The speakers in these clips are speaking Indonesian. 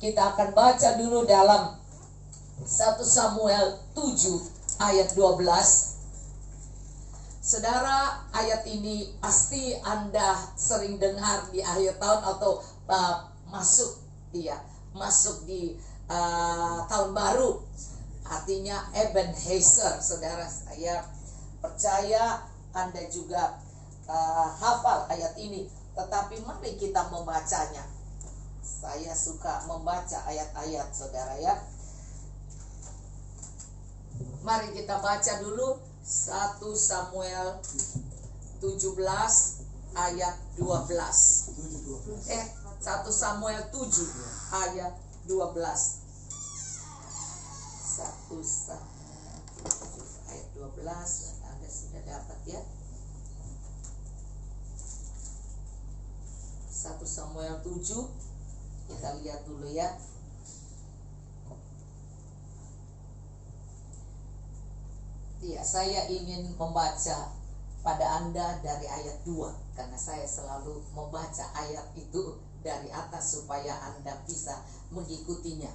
Kita akan baca dulu dalam 1 Samuel 7 ayat 12. Saudara, ayat ini pasti Anda sering dengar di akhir tahun atau masuk di tahun baru. Artinya Ebenezer. Saudara, saya percaya Anda juga hafal ayat ini. Tetapi mari kita membacanya. Saya suka membaca ayat-ayat, saudara ya. Mari kita baca dulu 1 Samuel 17 ayat 12. 1 Samuel 7 ayat 12. 1 Samuel 7 ayat 12. Anda sudah dapat ya. 1 Samuel 7. Kita lihat dulu ya. Ya, saya ingin membaca pada Anda dari ayat 2, karena saya selalu membaca ayat itu dari atas supaya Anda bisa mengikutinya.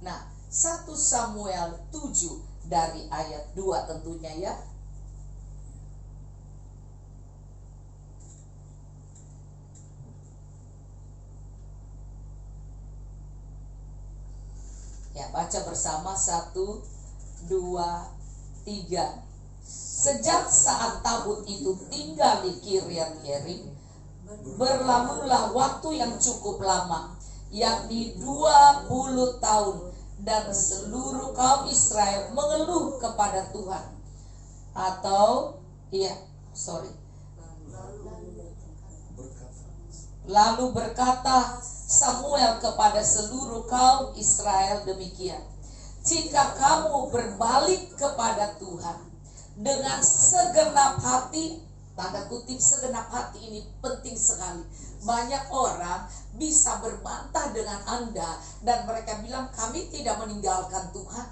Nah, 1 Samuel 7 dari ayat 2 tentunya ya. Ya, baca bersama 1, 2, 3. Sejak saat tabut itu tinggal di Kiryat Yearim, berlalulah waktu yang cukup lama, yakni 20 tahun, dan seluruh kaum Israel mengeluh kepada Tuhan. Lalu berkata Samuel kepada seluruh kaum Israel demikian: jika kamu berbalik kepada Tuhan dengan segenap hati, tanda kutip segenap hati ini penting sekali. Banyak orang bisa berbantah dengan Anda dan mereka bilang kami tidak meninggalkan Tuhan.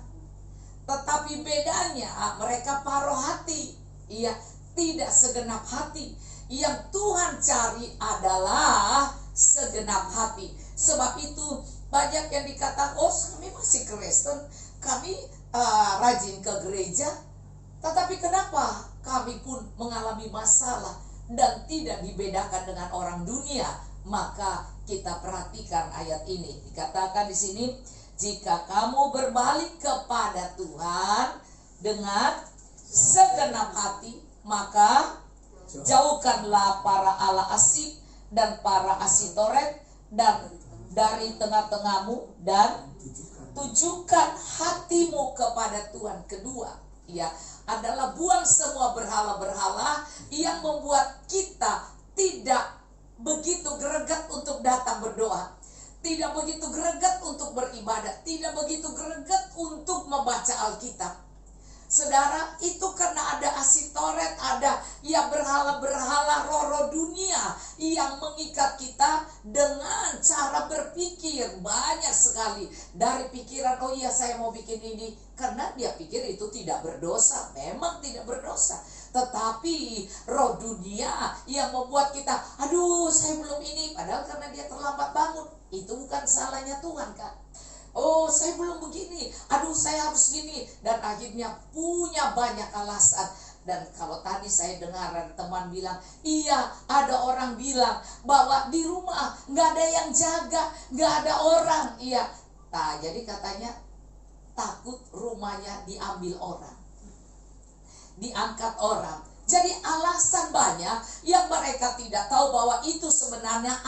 Tetapi bedanya mereka paruh hati, tidak segenap hati. Yang Tuhan cari adalah segenap hati. Sebab itu banyak yang dikatakan, oh kami masih Kristen, kami rajin ke gereja, tetapi kenapa kami pun mengalami masalah dan tidak dibedakan dengan orang dunia? Maka kita perhatikan ayat ini. Dikatakan di sini, jika kamu berbalik kepada Tuhan dengan segenap hati, maka jauhkanlah para Allah asib dan para asitoret dan dari tengah-tengahmu, dan tujukan hatimu kepada Tuhan. Kedua, adalah buang semua berhala-berhala yang membuat kita tidak begitu greget untuk datang berdoa, tidak begitu greget untuk beribadah, tidak begitu greget untuk membaca Alkitab. Saudara, itu karena ada asitoret, ada berhala-berhala roh-roh dunia yang mengikat kita dengan cara berpikir. Banyak sekali dari pikiran, oh iya saya mau bikin ini, karena dia pikir itu tidak berdosa. Memang tidak berdosa, tetapi roh dunia yang membuat kita, aduh saya belum ini, padahal karena dia terlambat bangun. Itu bukan salahnya Tuhan kan. Oh saya belum begini, aduh saya harus gini, dan akhirnya punya banyak alasan. Dan kalau tadi saya dengar teman bilang, iya ada orang bilang bahwa di rumah nggak ada yang jaga, nggak ada orang. Jadi katanya takut rumahnya diambil orang, diangkat orang. Jadi alasan banyak yang mereka tidak tahu bahwa itu sebenarnya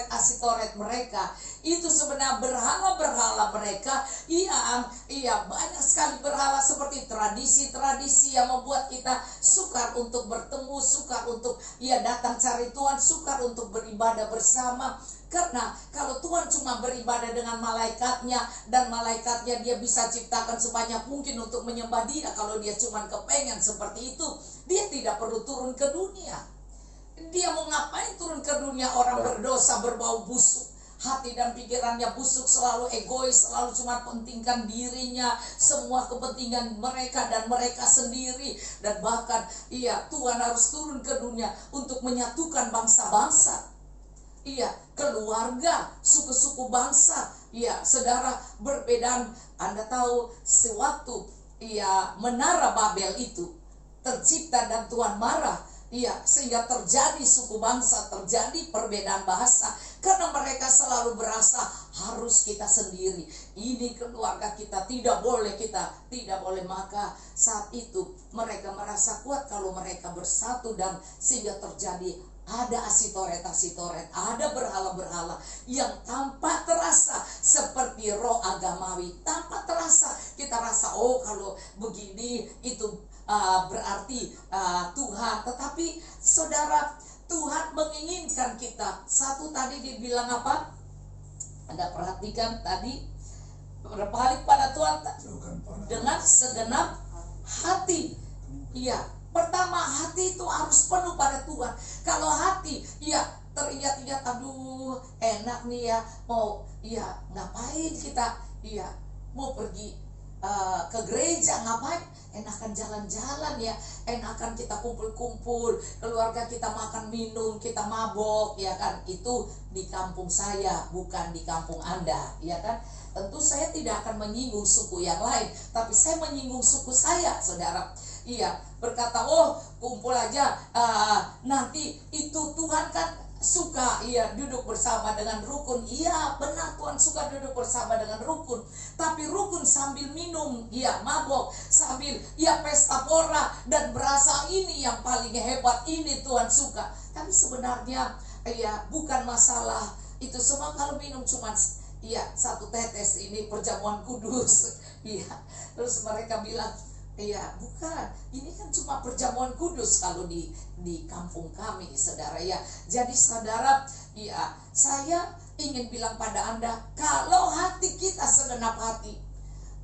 asitoret mereka. Itu sebenarnya berhala-berhala mereka yang banyak sekali berhala, seperti tradisi-tradisi yang membuat kita sukar untuk bertemu, sukar untuk datang cari Tuhan, sukar untuk beribadah bersama. Karena kalau Tuhan cuma beribadah dengan malaikatnya, dan malaikatnya dia bisa ciptakan sebanyak mungkin untuk menyembah dia. Kalau dia cuma kepengen seperti itu, dia tidak perlu turun ke dunia. Dia mau ngapain turun ke dunia? Orang berdosa, berbau busuk, hati dan pikirannya busuk, selalu egois, selalu cuma pentingkan dirinya, semua kepentingan mereka dan mereka sendiri. Dan bahkan Tuhan harus turun ke dunia untuk menyatukan bangsa-bangsa. iya, keluarga, suku-suku bangsa, iya, saudara, berbeda. Anda tahu sewaktu iya menara Babel itu tercipta dan Tuhan marah, iya, sehingga terjadi suku bangsa, terjadi perbedaan bahasa, karena mereka selalu berasa harus kita sendiri, ini keluarga kita, tidak boleh maka saat itu mereka merasa kuat kalau mereka bersatu, dan sehingga terjadi ada asitoret, ada berhala-berhala yang tanpa terasa seperti roh agamawi, tanpa terasa kita rasa oh kalau begini itu berarti Tuhan. Tetapi saudara, Tuhan menginginkan kita. Satu tadi dibilang apa? Anda perhatikan tadi, berbalik pada Tuhan dengan segenap hati. Iya, pertama hati itu harus penuh pada Tuhan. Kalau hati ya teringat-ingat, aduh enak nih ya, mau ya ngapain kita, ya mau pergi ke gereja, ngapain, enakan jalan-jalan ya, enakan kita kumpul-kumpul, keluarga kita makan minum, kita mabok, ya kan. Itu di kampung saya, bukan di kampung Anda, ya kan. Tentu saya tidak akan menyinggung suku yang lain, tapi saya menyinggung suku saya, saudara. Iya, berkata, oh kumpul aja, nanti itu Tuhan kan suka iya duduk bersama dengan rukun. Iya benar, Tuhan suka duduk bersama dengan rukun. Tapi rukun sambil minum, iya mabok, sambil iya pesta pora dan berasa ini yang paling hebat, ini Tuhan suka. Tapi sebenarnya iya bukan masalah itu semua kalau minum cuma iya satu tetes, ini perjamuan kudus. Iya, terus mereka bilang, iya, bukan. Ini kan cuma perjamuan kudus kalau di kampung kami, saudara ya. Jadi saudara, ya, saya ingin bilang pada Anda, kalau hati kita segenap hati,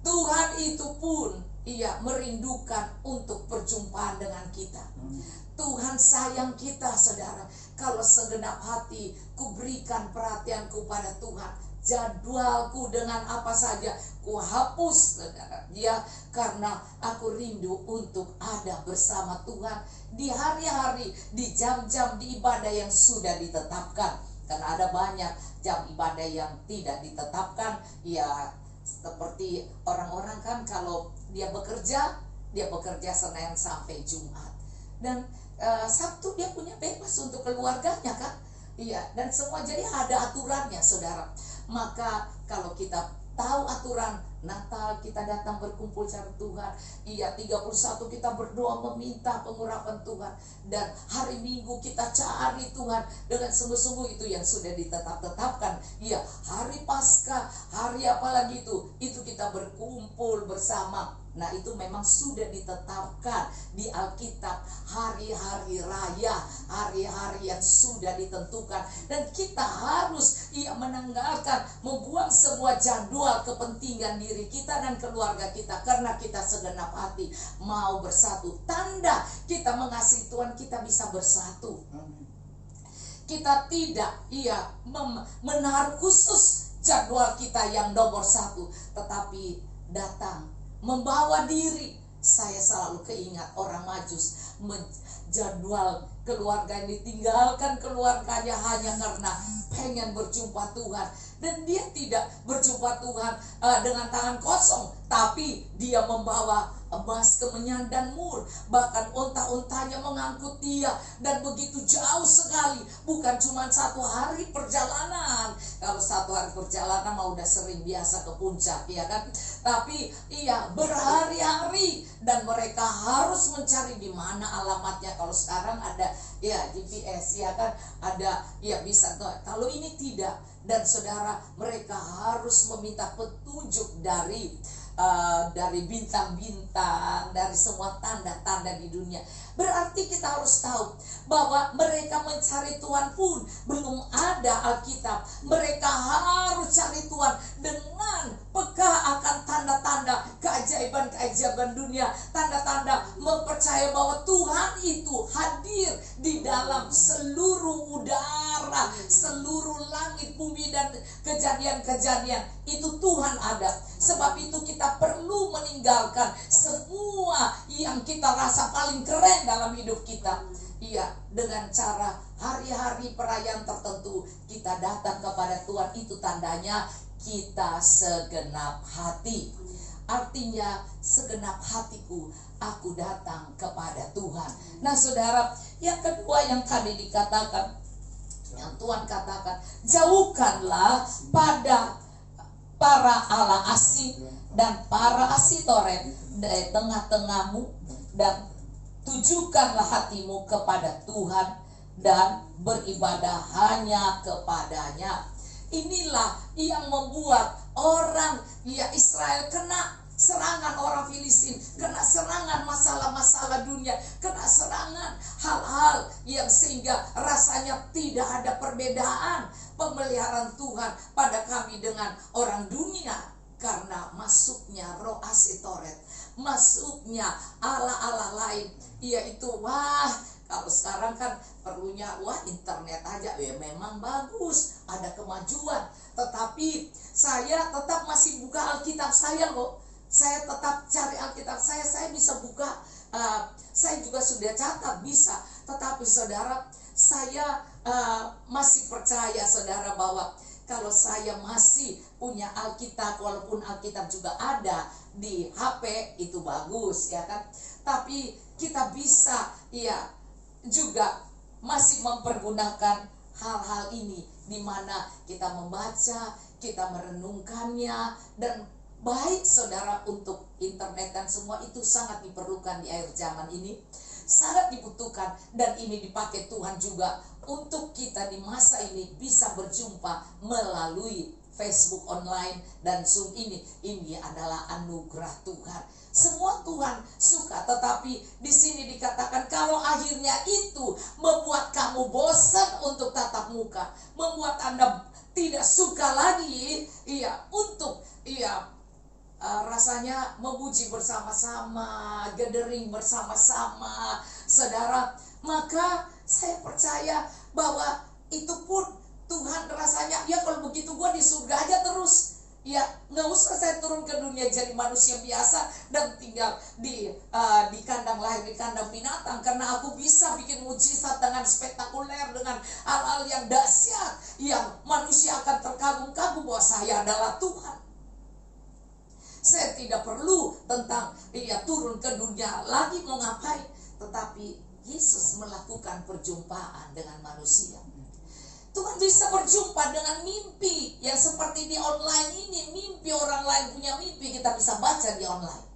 Tuhan itu pun iya merindukan untuk perjumpaan dengan kita. Tuhan sayang kita, saudara. Kalau segenap hati ku berikan perhatianku pada Tuhan, jadwalku dengan apa saja ku hapus, saudara ya, karena aku rindu untuk ada bersama Tuhan di hari-hari, di jam-jam di ibadah yang sudah ditetapkan. Karena ada banyak jam ibadah yang tidak ditetapkan, ya seperti orang-orang kan kalau dia bekerja Senin sampai Jumat, dan Sabtu dia punya bebas untuk keluarganya kan. Iya, dan semua jadi ada aturannya, saudara. Maka kalau kita tahu aturan, Natal kita datang berkumpul cari Tuhan. Iya, 31 kita berdoa meminta pengurapan Tuhan. Dan hari Minggu kita cari Tuhan dengan sungguh-sungguh, itu yang sudah ditetapkan. Iya, hari Paskah, hari apalagi itu kita berkumpul bersama. Nah itu memang sudah ditetapkan di Alkitab, hari-hari raya, hari-hari yang sudah ditentukan. Dan kita harus menanggalkan, membuang sebuah jadwal kepentingan diri kita dan keluarga kita, karena kita segenap hati mau bersatu. Tanda kita mengasihi Tuhan, kita bisa bersatu. Kita tidak menaruh khusus jadwal kita yang nomor satu, tetapi datang membawa diri. Saya selalu keingat orang Majus, jadwal keluarga yang ditinggalkan keluarganya hanya karena pengen berjumpa Tuhan. Dan dia tidak berjumpa Tuhan dengan tangan kosong, tapi dia membawa emas, kemenyan, dan mur. Bahkan onta-ontanya mengangkut dia, dan begitu jauh sekali. Bukan cuma 1 hari perjalanan. Kalau 1 hari perjalanan mah udah sering biasa ke puncak, ya kan. Tapi berhari-hari, dan mereka harus mencari di mana alamatnya. Kalau sekarang ada GPS, ya kan, ada bisa. Kalau ini tidak. Dan saudara, mereka harus meminta petunjuk dari bintang-bintang, dari semua tanda-tanda di dunia. Berarti kita harus tahu bahwa mereka mencari Tuhan pun belum ada Alkitab. Mereka harus cari Tuhan dengan peka akan tanda-tanda keajaiban-keajaiban dunia, tanda-tanda mempercayai bahwa Tuhan itu hadir di dalam seluruh udara, seluruh langit, bumi, dan kejadian-kejadian. Itu Tuhan ada. Sebab itu kita perlu meninggalkan semua yang kita rasa paling keren dalam hidup kita. Iya, dengan cara hari-hari perayaan tertentu kita datang kepada Tuhan, itu tandanya kita segenap hati. Artinya segenap hatiku aku datang kepada Tuhan. Nah saudara, yang kedua yang tadi dikatakan, yang Tuhan katakan, jauhkanlah pada para Allah asing dan para Asitoret dari tengah-tengahmu, dan tujukanlah hatimu kepada Tuhan dan beribadah hanya kepadanya. Inilah yang membuat orang Israel kena serangan orang Filistin, kena serangan masalah-masalah dunia, kena serangan hal-hal yang sehingga rasanya tidak ada perbedaan pemeliharaan Tuhan pada kami dengan orang dunia, karena masuknya roh Asitoret, masuknya Allah-Allah lain, yaitu kalau sekarang kan perlunya internet aja ya memang bagus, ada kemajuan, tetapi saya tetap masih buka Alkitab saya loh. Saya tetap cari Alkitab saya bisa buka, saya juga sudah catat bisa. Tetapi saudara, saya masih percaya saudara bahwa kalau saya masih punya Alkitab, walaupun Alkitab juga ada di HP, itu bagus ya kan. Tapi kita bisa juga masih mempergunakan hal-hal ini, di mana kita membaca, kita merenungkannya, dan baik saudara, untuk internet dan semua itu sangat diperlukan di akhir zaman ini, sangat dibutuhkan, dan ini dipakai Tuhan juga untuk kita di masa ini bisa berjumpa melalui Facebook online dan Zoom ini. Ini adalah anugerah Tuhan. Semua Tuhan suka, tetapi di sini dikatakan kalau akhirnya itu membuat kamu bosan untuk tatap muka, membuat Anda tidak suka lagi untuk rasanya memuji bersama-sama, gathering bersama-sama, saudara, maka saya percaya bahwa itu pun Tuhan rasanya, kalau begitu gue di surga aja terus. Nggak usah saya turun ke dunia jadi manusia biasa dan tinggal di kandang lahir, di kandang binatang, karena aku bisa bikin mujizat dengan spektakuler, dengan hal-hal yang dahsyat, yang manusia akan terkagum-kagum bahwa saya adalah Tuhan. Saya tidak perlu tentang turun ke dunia lagi mau ngapain, tetapi Yesus melakukan perjumpaan dengan manusia. Tuhan bisa berjumpa dengan mimpi yang seperti di online ini. Mimpi orang lain punya mimpi, kita bisa baca di online.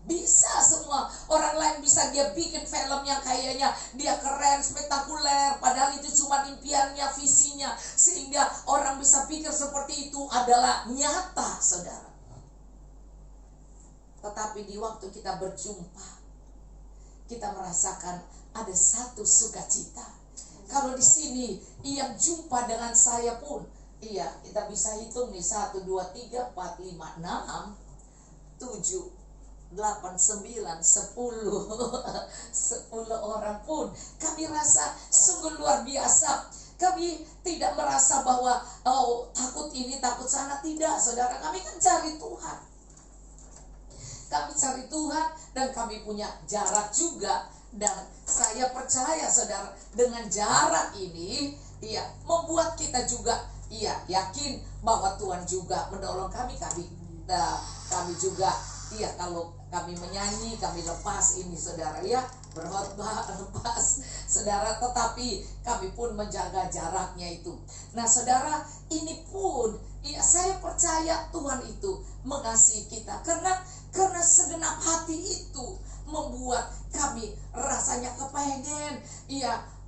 Bisa semua. Orang lain bisa dia bikin film yang kayaknya dia keren, spektakuler, padahal itu cuma impiannya, visinya, sehingga orang bisa pikir seperti itu adalah nyata, saudara. Tetapi di waktu kita berjumpa, kita merasakan ada satu sukacita. Kalau di sini yang jumpa dengan saya pun, kita bisa hitung nih, 1, 2, 3, 4, 5, 6, 7, 8, 9, 10 10 orang pun kami rasa sungguh luar biasa. Kami tidak merasa bahwa takut ini, takut sana, tidak saudara. Kami kan cari Tuhan. Kami cari Tuhan dan kami punya jarak juga. Dan saya percaya saudara, dengan jarak ini membuat kita juga yakin bahwa Tuhan juga menolong kami. Kami juga kalau kami menyanyi, kami lepas ini saudara, berkhotbah lepas saudara, tetapi kami pun menjaga jaraknya itu. Nah saudara, ini pun saya percaya Tuhan itu mengasihi kita, karena segenap hati itu membuat kami rasanya kepengen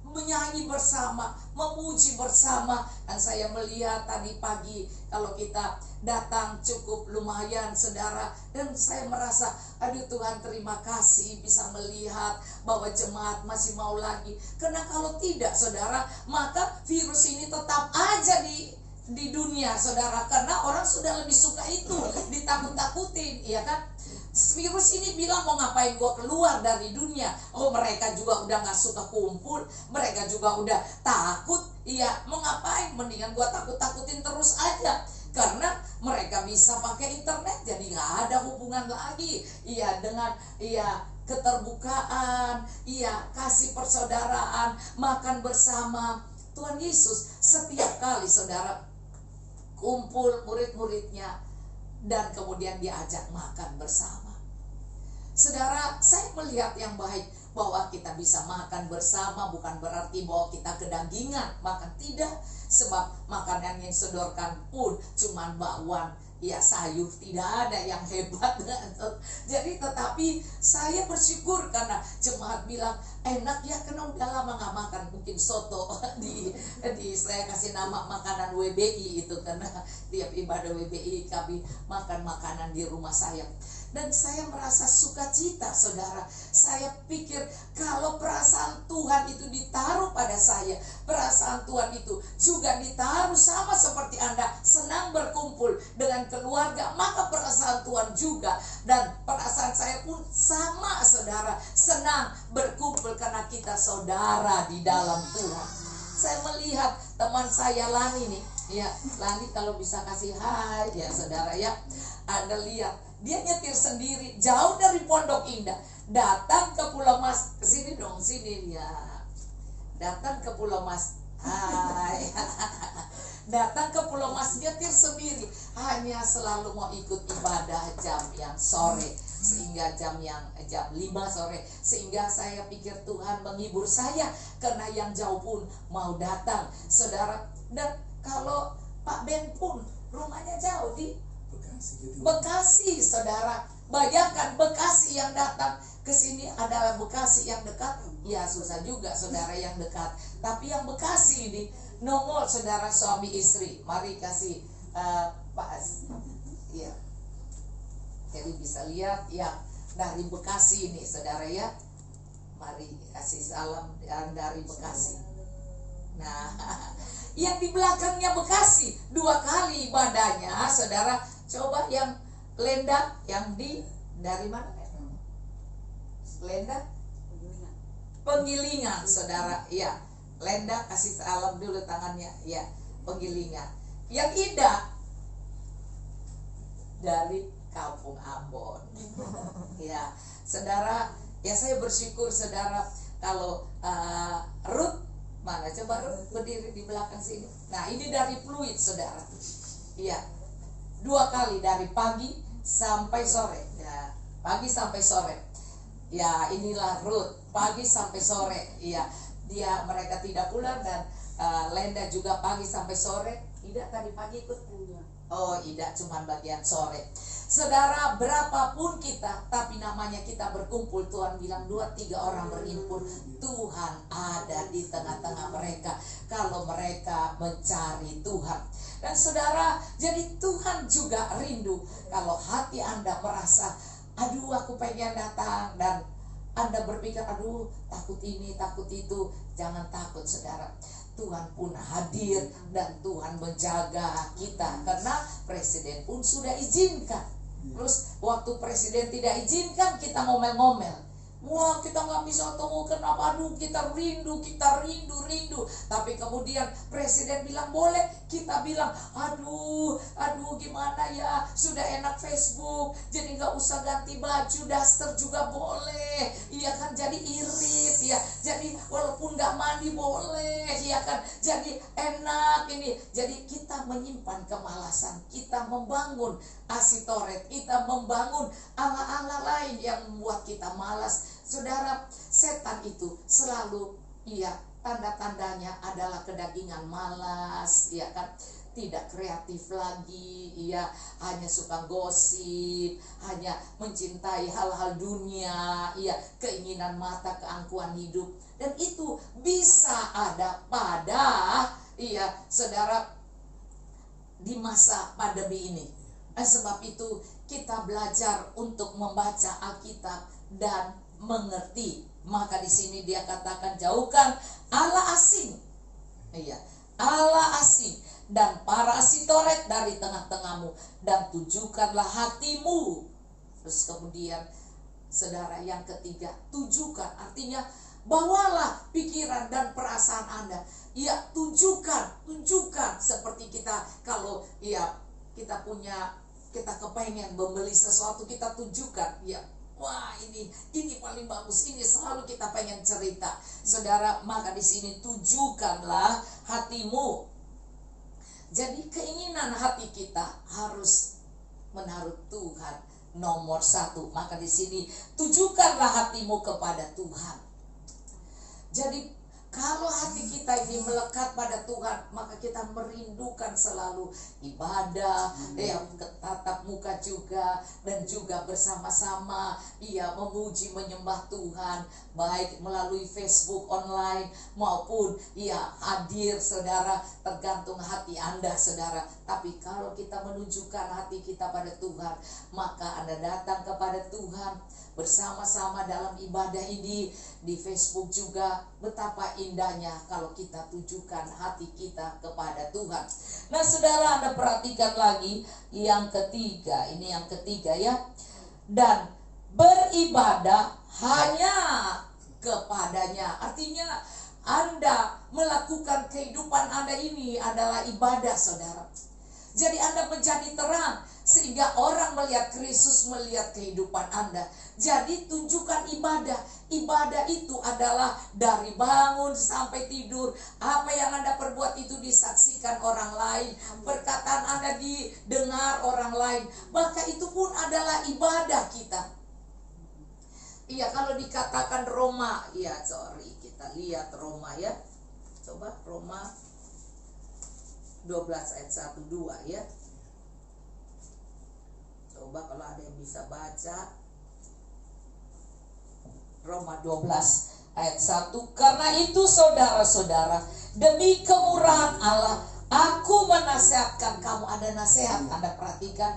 menyanyi bersama, memuji bersama. Dan saya melihat tadi pagi kalau kita datang cukup lumayan saudara, dan saya merasa aduh Tuhan terima kasih bisa melihat bahwa jemaat masih mau lagi. Karena kalau tidak saudara, maka virus ini tetap aja di dunia saudara, karena orang sudah lebih suka itu ditakut-takutin, kan. Virus ini bilang mau ngapain gua keluar dari dunia. Mereka juga udah gak suka kumpul, mereka juga udah takut. Mau ngapain, mendingan gua takut-takutin terus aja. Karena mereka bisa pakai internet, jadi gak ada hubungan lagi dengan keterbukaan, iya, kasih persaudaraan, makan bersama. Tuhan Yesus setiap kali saudara kumpul murid-muridnya dan kemudian diajak makan bersama. Saudara, saya melihat yang baik bahwa kita bisa makan bersama bukan berarti bahwa kita kedagingan, makan tidak. Sebab makanan yang disodorkan pun cuman bakwan, ya sayur, tidak ada yang hebat. Jadi tetapi saya bersyukur karena jemaat bilang enak ya, karena udah lama gak makan mungkin soto di saya kasih nama makanan WBI itu, karena tiap ibadah WBI kami makan makanan di rumah saya. Dan saya merasa sukacita saudara. Saya pikir kalau perasaan Tuhan itu ditaruh pada saya, perasaan Tuhan itu juga ditaruh sama seperti Anda senang berkumpul dengan keluarga, maka perasaan Tuhan juga dan perasaan saya pun sama saudara, senang berkumpul karena kita saudara di dalam Tuhan. Saya melihat teman saya Lani nih, ya Lani kalau bisa kasih hai ya saudara ya. Anda lihat dia nyetir sendiri jauh dari Pondok Indah datang ke Pulau Mas, kesini dong sini ya, datang ke Pulau Mas, hai datang ke Pulau Mas nyetir sendiri, hanya selalu mau ikut ibadah jam yang sore, sehingga jam 5 sore, sehingga saya pikir Tuhan menghibur saya karena yang jauh pun mau datang saudara. Dan kalau Pak Ben pun rumahnya jauh di Bekasi saudara. Bayangkan Bekasi yang datang ke sini adalah Bekasi yang dekat. Ya susah juga saudara yang dekat. Tapi yang Bekasi ini nongol saudara suami istri. Mari kasih Pak ya. Jadi bisa lihat ya dari Bekasi ini saudara ya. Mari kasih salam dari Bekasi. Nah, yang di belakangnya Bekasi 2 kali ibadahnya saudara. Coba yang Lenda yang dari mana? Lenda Penggilingan saudara. Ya, Lenda kasih salam dulu tangannya. Ya, Penggilingan. Yang Ida dari Kampung Ambon. Ya, saudara, ya saya bersyukur saudara kalau Ruth mana? Coba Ruth berdiri di belakang sini. Nah, ini dari Pluit saudara. Iya. 2 kali dari pagi sampai sore ya, pagi sampai sore ya. Inilah Ruth pagi sampai sore ya, mereka tidak pulang. Dan Lenda juga pagi sampai sore. Ida tadi pagi ikut? Oh, Ida cuma bagian sore. Saudara, berapapun kita, tapi namanya kita berkumpul. Tuhan bilang 2-3 orang berhimpun, Tuhan ada di tengah-tengah mereka kalau mereka mencari Tuhan. Dan saudara, jadi Tuhan juga rindu kalau hati Anda merasa, aduh aku pengen datang, dan Anda berpikir, aduh takut ini, takut itu. Jangan takut saudara, Tuhan pun hadir dan Tuhan menjaga kita. Karena Presiden pun sudah izinkan. Terus waktu Presiden tidak izinkan, kita ngomel-ngomel. Wah, kita nggak bisa ketemu, kenapa? Aduh, kita rindu. Tapi kemudian Presiden bilang boleh, kita bilang aduh gimana ya, sudah enak Facebook, jadi nggak usah ganti baju, daster juga boleh, iya kan, jadi irit ya, jadi walaupun nggak mandi boleh, iya kan, jadi enak ini. Jadi kita menyimpan kemalasan, kita membangun asitoret, kita membangun ala-ala lain yang membuat kita malas. Saudara, setan itu selalu tanda-tandanya adalah kedagingan, malas, ya kan, tidak kreatif lagi, hanya suka gosip, hanya mencintai hal-hal dunia, keinginan mata, keangkuhan hidup. Dan itu bisa ada pada saudara di masa pandemi ini. Sebab itu kita belajar untuk membaca Alkitab dan mengerti. Maka di sini dia katakan, jauhkan Allah asing, Allah asing dan para asitoret dari tengah-tengahmu, dan tujukanlah hatimu. Terus kemudian saudara yang ketiga, tujukan, artinya bawalah pikiran dan perasaan Anda. Tunjukkan seperti kita kalau kita kepengen membeli sesuatu, kita tunjukkan, wah ini paling bagus, ini selalu kita pengen cerita. Saudara, maka di sini tujukanlah hatimu. Jadi keinginan hati kita harus menaruh Tuhan nomor satu. Maka di sini tujukanlah hatimu kepada Tuhan. Jadi kalau hati kita ini melekat pada Tuhan, maka kita merindukan selalu ibadah, tatap muka juga, dan juga bersama-sama memuji menyembah Tuhan, baik melalui Facebook online maupun hadir, saudara, tergantung hati Anda, saudara. Tapi kalau kita menunjukkan hati kita pada Tuhan, maka Anda datang kepada Tuhan bersama-sama dalam ibadah ini. Di Facebook juga, betapa indahnya kalau kita tujukan hati kita kepada Tuhan. Nah, saudara, Anda perhatikan lagi yang ketiga. Ini yang ketiga ya. Dan beribadah hanya kepadanya. Artinya Anda melakukan kehidupan Anda ini adalah ibadah, saudara. Jadi Anda menjadi terang sehingga orang melihat Kristus, melihat kehidupan Anda. Jadi tunjukkan ibadah. Ibadah itu adalah dari bangun sampai tidur. Apa yang Anda perbuat itu disaksikan orang lain. Perkataan Anda didengar orang lain. Maka itu pun adalah ibadah kita. Kalau dikatakan Roma, kita lihat Roma ya. Coba Roma 12 ayat 1-2 ya. Coba kalau ada yang bisa baca. Roma 12 ayat 1. Karena itu saudara-saudara, demi kemurahan Allah, aku menasihatkan kamu. Ada nasihat, Anda perhatikan.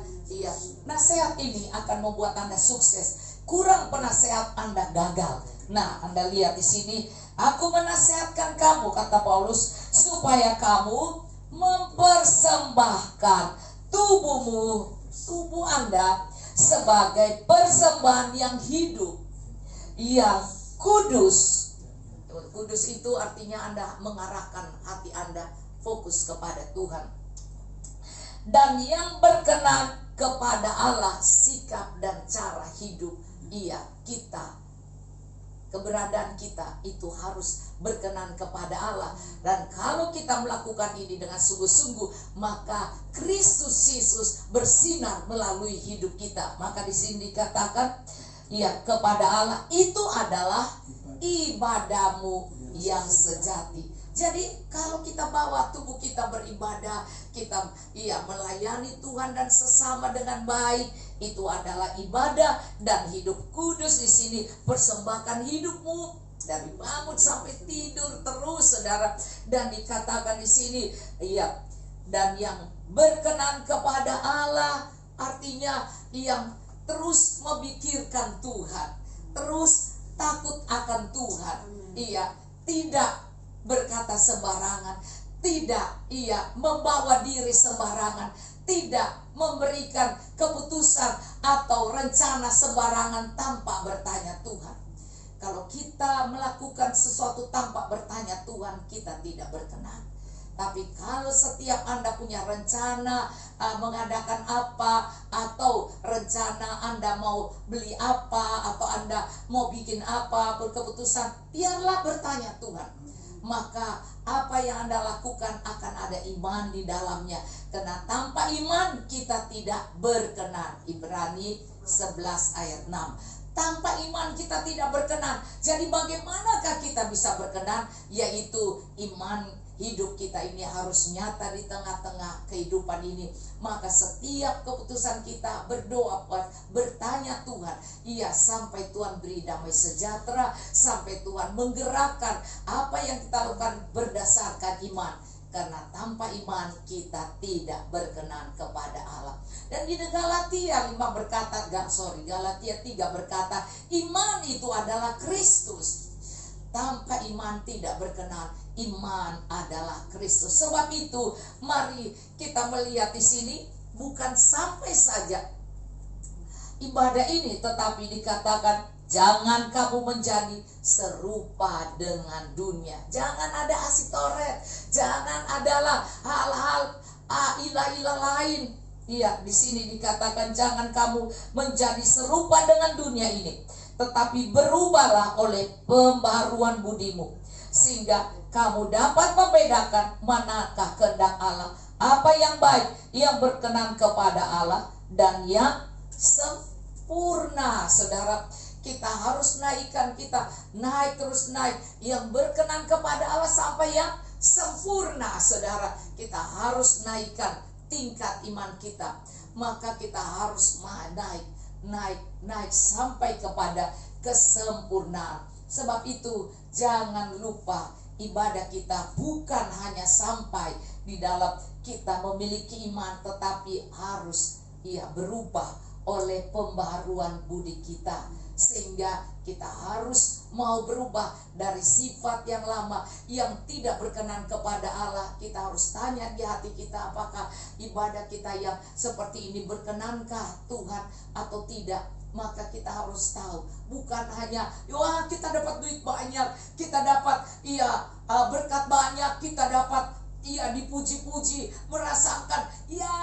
Nasihat ini akan membuat Anda sukses. Kurang penasehat, Anda gagal. Nah, Anda lihat di sini, aku menasihatkan kamu, kata Paulus, supaya kamu mempersembahkan tubuh Anda sebagai persembahan yang hidup, yang kudus. Kudus itu artinya Anda mengarahkan hati Anda fokus kepada Tuhan, dan yang berkenan kepada Allah. Sikap dan cara hidup kita, keberadaan kita itu harus berkenan kepada Allah. Dan kalau kita melakukan ini dengan sungguh-sungguh, maka Kristus Yesus bersinar melalui hidup kita. Maka di sini dikatakan kepada Allah itu adalah ibadahmu yang sejati. Jadi kalau kita bawa tubuh kita beribadah, kita melayani Tuhan dan sesama dengan baik, itu adalah ibadah. Dan hidup kudus di sini, persembahkan hidupmu dari bangun sampai tidur terus, saudara. Dan dikatakan di sini dan yang berkenan kepada Allah, artinya yang terus memikirkan Tuhan, terus takut akan Tuhan. Tidak berkata sembarangan, tidak membawa diri sembarangan, tidak memberikan keputusan atau rencana sembarangan tanpa bertanya Tuhan. Kalau kita melakukan sesuatu tanpa bertanya Tuhan, kita tidak berkenan. Tapi kalau setiap Anda punya rencana mengadakan apa, atau rencana Anda mau beli apa, atau Anda mau bikin apa, berkeputusan, biarlah bertanya Tuhan. Maka apa yang Anda lakukan akan ada iman di dalamnya. Karena tanpa iman kita tidak berkenan. Ibrani 11 ayat 6. Tanpa iman kita tidak berkenan. Jadi bagaimanakah kita bisa berkenan? Yaitu iman hidup kita ini harus nyata di tengah-tengah kehidupan ini. Maka setiap keputusan kita berdoa, bertanya Tuhan, sampai Tuhan beri damai sejahtera, sampai Tuhan menggerakkan apa yang kita lakukan berdasarkan iman. Karena tanpa iman kita tidak berkenan kepada Allah. Dan di Galatia 5 berkata, Galatia 3 berkata, iman itu adalah Kristus. Tanpa iman tidak berkenan. Iman adalah Kristus. Sebab itu mari kita melihat di sini, bukan sampai saja ibadah ini, tetapi dikatakan jangan kamu menjadi serupa dengan dunia. Jangan ada asik toret, jangan adalah hal-hal ilah-ilah lain Iya, di sini dikatakan jangan kamu menjadi serupa dengan dunia ini, tetapi berubahlah oleh pembaharuan budimu, sehingga kamu dapat membedakan manakah kehendak Allah, apa yang baik, yang berkenan kepada Allah, dan yang sempurna. Saudara, kita harus naikkan, kita naik terus naik, yang berkenan kepada Allah sampai yang sempurna. Saudara, kita harus naikkan tingkat iman kita, maka kita harus naik sampai kepada kesempurnaan. Sebab itu jangan lupa, ibadah kita bukan hanya sampai di dalam kita memiliki iman, tetapi harus berubah oleh pembaharuan budi kita, sehingga kita harus mau berubah dari sifat yang lama yang tidak berkenan kepada Allah. Kita harus tanya di hati kita, apakah ibadah kita yang seperti ini berkenankah Tuhan atau tidak. Maka kita harus tahu, bukan hanya wah kita dapat duit banyak, kita dapat berkat banyak, kita dapat dipuji-puji, merasakan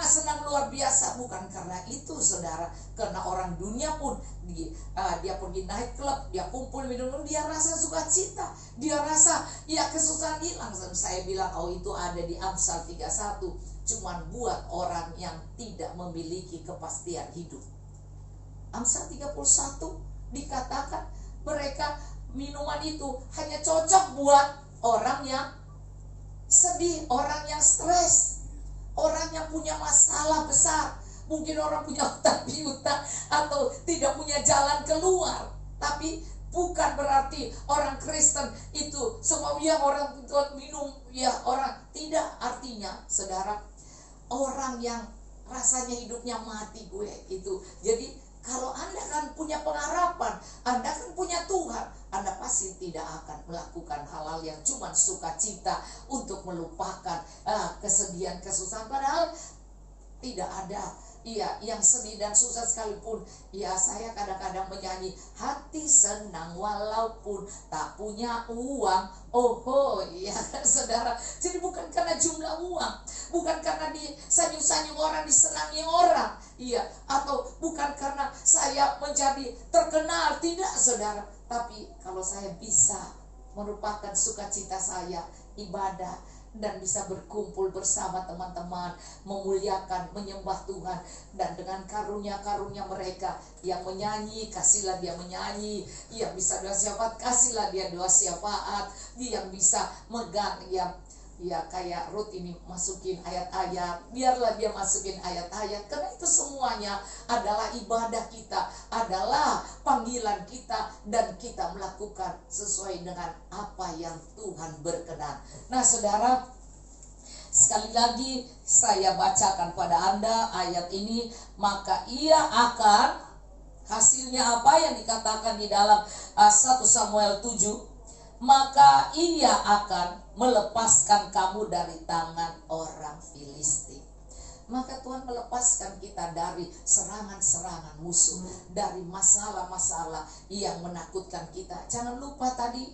senang luar biasa. Bukan karena itu, saudara. Karena orang dunia pun dia pergi naik klub, dia kumpul minum, dia rasa sukacita, dia rasa kesusahan hilang. Saya bilang itu ada di Amsal 31, cuman buat orang yang tidak memiliki kepastian hidup. Amsal 31 dikatakan mereka minuman itu hanya cocok buat orang yang sedih, orang yang stres, orang yang punya masalah besar. Mungkin orang punya hutang piutang atau tidak punya jalan keluar. Tapi bukan berarti orang Kristen itu semua orang minum orang tidak. Artinya, saudara, orang yang rasanya hidupnya mati itu. Jadi kalau Anda kan punya pengharapan, Anda kan punya Tuhan, Anda pasti tidak akan melakukan hal-hal yang cuma sukacita untuk melupakan kesedihan, kesusahan. Padahal tidak ada yang sedih dan susah sekalipun. Saya kadang-kadang menyanyi, hati senang walaupun tak punya uang. Saudara. Jadi bukan karena jumlah uang, bukan karena disanjung-sanjung orang, disenangi orang, atau bukan karena saya menjadi terkenal, tidak, saudara. Tapi kalau saya bisa merupakan sukacita saya, ibadah, dan bisa berkumpul bersama teman-teman, memuliakan, menyembah Tuhan, dan dengan karunia-karunia mereka yang menyanyi, kasihlah dia menyanyi, yang bisa doa syafaat, kasihlah dia doa syafaat, dia yang bisa megang kayak Ruth ini masukin ayat-ayat, biarlah dia masukin ayat-ayat, karena itu semuanya adalah ibadah kita, adalah panggilan kita, dan kita melakukan sesuai dengan apa yang Tuhan berkenan. Nah, saudara, sekali lagi saya bacakan pada Anda ayat ini, maka ia akan, hasilnya apa yang dikatakan di dalam 1 Samuel 7, maka ia akan melepaskan kamu dari tangan orang Filistin. Maka Tuhan melepaskan kita dari serangan-serangan musuh, dari masalah-masalah yang menakutkan kita. Jangan lupa tadi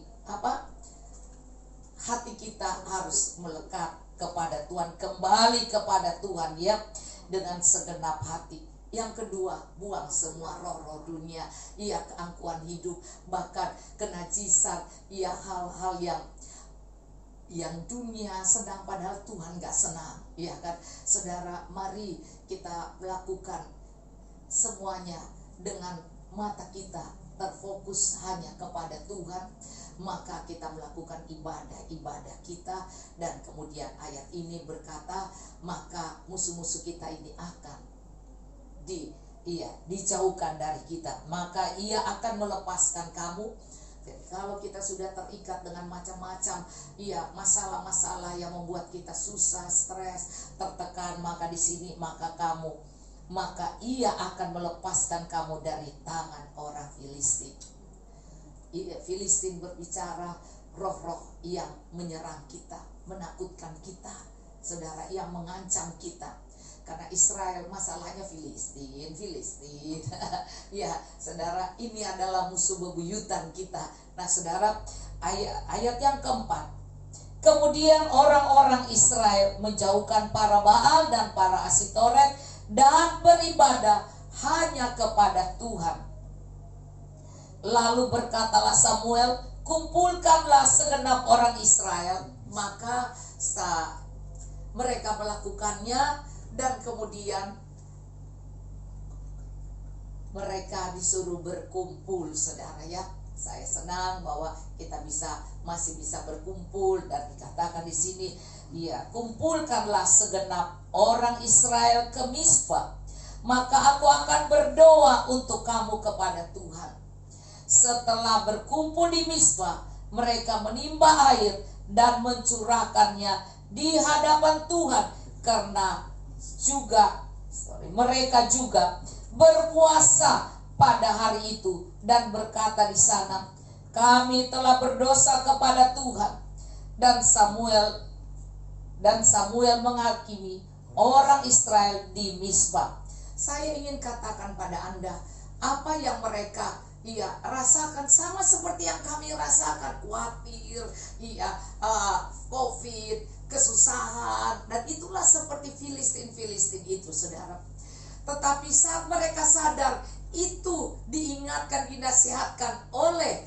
hati kita harus melekat kepada Tuhan, kembali kepada Tuhan dengan segenap hati. Yang kedua, buang semua roh-roh dunia, keangkuhan hidup, bahkan kenajisan, hal-hal yang dunia senang padahal Tuhan gak senang, kan? Saudara, mari kita melakukan semuanya dengan mata kita terfokus hanya kepada Tuhan. Maka kita melakukan ibadah kita, dan kemudian ayat ini berkata, maka musuh-musuh kita ini akan dijauhkan dari kita, maka ia akan melepaskan kamu. Jadi, kalau kita sudah terikat dengan macam-macam masalah-masalah yang membuat kita susah, stres, tertekan, maka di sini maka ia akan melepaskan kamu dari tangan orang Filistin. Filistin berbicara roh-roh yang menyerang kita, menakutkan kita, saudara, yang mengancam kita. Karena Israel masalahnya Filistin. Saudara, ini adalah musuh bebuyutan kita. Nah, saudara, ayat yang keempat. Kemudian orang-orang Israel menjauhkan para Baal dan para Asitoret dan beribadah hanya kepada Tuhan. Lalu berkatalah Samuel, kumpulkanlah segenap orang Israel. Maka mereka melakukannya, dan kemudian mereka disuruh berkumpul, saudara ya. Saya senang bahwa kita masih bisa berkumpul, dan dikatakan di sini, ya, kumpulkanlah segenap orang Israel ke Mizpah, maka aku akan berdoa untuk kamu kepada Tuhan. Setelah berkumpul di Mizpah, mereka menimba air dan mencurahkannya di hadapan Tuhan, karena mereka juga berpuasa pada hari itu dan berkata di sana, kami telah berdosa kepada Tuhan. Dan Samuel menghakimi orang Israel di Mizpah. Saya ingin katakan pada Anda, apa yang mereka rasakan sama seperti yang kami rasakan, khawatir, COVID, kesusahan, dan itulah seperti Filistin itu, saudara. Tetapi saat mereka sadar, itu diingatkan, dinasihatkan oleh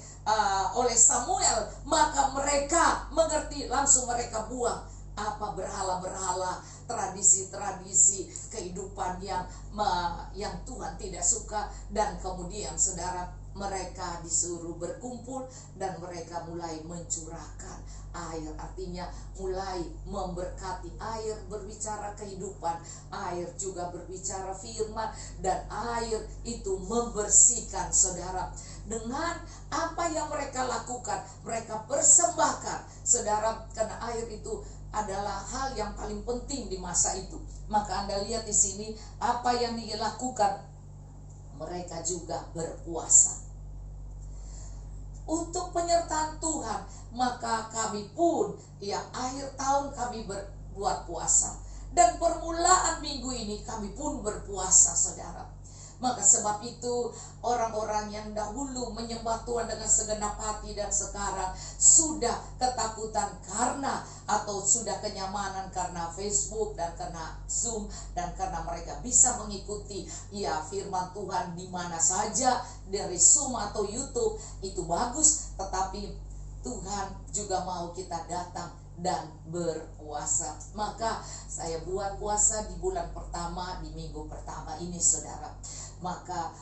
Samuel, maka mereka mengerti, langsung mereka buang apa berhala-berhala, tradisi-tradisi kehidupan yang Tuhan tidak suka. Dan kemudian saudara, mereka disuruh berkumpul dan mereka mulai mencurahkan air, artinya mulai memberkati. Air berbicara kehidupan, air juga berbicara firman, dan air itu membersihkan, saudara. Dengan apa yang mereka lakukan, mereka persembahkan, saudara, karena air itu adalah hal yang paling penting di masa itu. Maka Anda lihat di sini apa yang dilakukan, mereka juga berpuasa untuk penyertaan Tuhan. Maka kami pun, akhir tahun kami berbuat puasa, dan permulaan minggu ini kami pun berpuasa, saudara. Maka sebab itu orang-orang yang dahulu menyembah Tuhan dengan segenap hati dan sekarang sudah ketakutan atau sudah kenyamanan karena Facebook dan karena Zoom, dan karena mereka bisa mengikuti firman Tuhan di mana saja dari Zoom atau YouTube, itu bagus. Tetapi Tuhan juga mau kita datang dan berpuasa. Maka saya buat puasa di bulan pertama, di minggu pertama ini, saudara. Maka